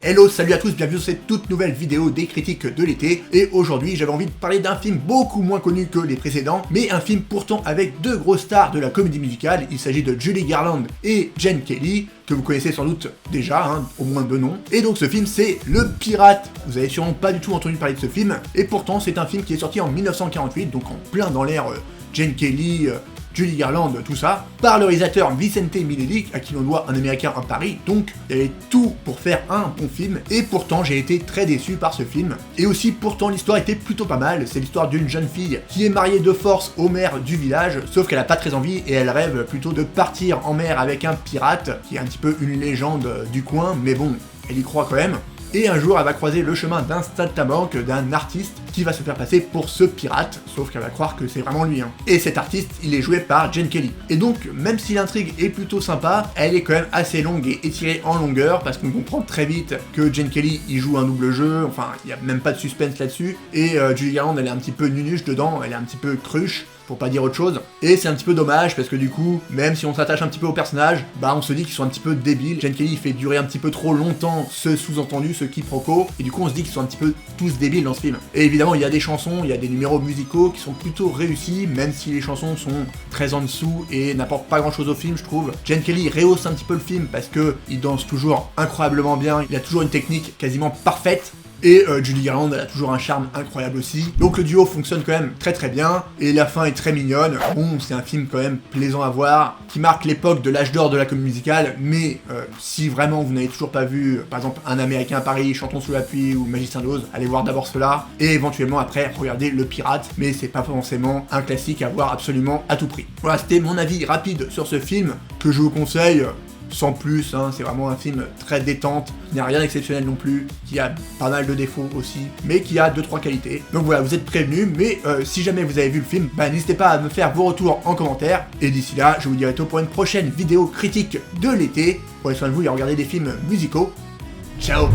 Hello, salut à tous, bienvenue sur cette toute nouvelle vidéo des critiques de l'été. Et aujourd'hui, j'avais envie de parler d'un film beaucoup moins connu que les précédents, mais un film pourtant avec deux grosses stars de la comédie musicale. Il s'agit de Judy Garland et Gene Kelly, que vous connaissez sans doute déjà, au moins deux noms. Et donc ce film, c'est Le Pirate. Vous avez sûrement pas du tout entendu parler de ce film, et pourtant c'est un film qui est sorti en 1948, donc en plein dans l'ère Gene Kelly, Judy Garland, tout ça, par le réalisateur Vicente Minnelli, à qui l'on doit Un Américain à Paris. Donc il y avait tout pour faire un bon film, et pourtant j'ai été très déçu par ce film. Et aussi pourtant l'histoire était plutôt pas mal. C'est l'histoire d'une jeune fille qui est mariée de force au maire du village, sauf qu'elle a pas très envie et elle rêve plutôt de partir en mer avec un pirate, qui est un petit peu une légende du coin, mais bon, elle y croit quand même. Et un jour, elle va croiser le chemin d'un saltimbanque, d'un artiste qui va se faire passer pour ce pirate, sauf qu'elle va croire que c'est vraiment lui. Et cet artiste, il est joué par Gene Kelly. Et donc, même si l'intrigue est plutôt sympa, elle est quand même assez longue et étirée en longueur, parce qu'on comprend très vite que Gene Kelly, il joue un double jeu, enfin, il n'y a même pas de suspense là-dessus, et Judy Garland, elle est un petit peu nunuche dedans, elle est un petit peu cruche, pour pas dire autre chose, et c'est un petit peu dommage parce que du coup, même si on s'attache un petit peu aux personnages, bah on se dit qu'ils sont un petit peu débiles. Gene Kelly fait durer un petit peu trop longtemps ce sous-entendu, ce quiproquo, et du coup on se dit qu'ils sont un petit peu tous débiles dans ce film. Et évidemment il y a des chansons, il y a des numéros musicaux qui sont plutôt réussis, même si les chansons sont très en dessous et n'apportent pas grand chose au film je trouve. Gene Kelly rehausse un petit peu le film parce que il danse toujours incroyablement bien, il a toujours une technique quasiment parfaite. Et Judy Garland, elle a toujours un charme incroyable aussi. Donc le duo fonctionne quand même très très bien. Et la fin est très mignonne. Bon, c'est un film quand même plaisant à voir, qui marque l'époque de l'âge d'or de la comédie musicale. Mais si vraiment vous n'avez toujours pas vu, par exemple, Un Américain à Paris, Chantons sous la pluie ou Magicien d'Oz, allez voir d'abord cela. Et éventuellement après, regardez Le Pirate. Mais c'est pas forcément un classique à voir absolument à tout prix. Voilà, c'était mon avis rapide sur ce film, que je vous conseille. Sans plus, c'est vraiment un film très détente, qui n'a rien d'exceptionnel non plus, qui a pas mal de défauts aussi, mais qui a 2-3 qualités. Donc voilà, vous êtes prévenus, mais si jamais vous avez vu le film, n'hésitez pas à me faire vos retours en commentaire, et d'ici là, je vous dis à bientôt pour une prochaine vidéo critique de l'été. Prenez soin de vous et regardez des films musicaux. Ciao!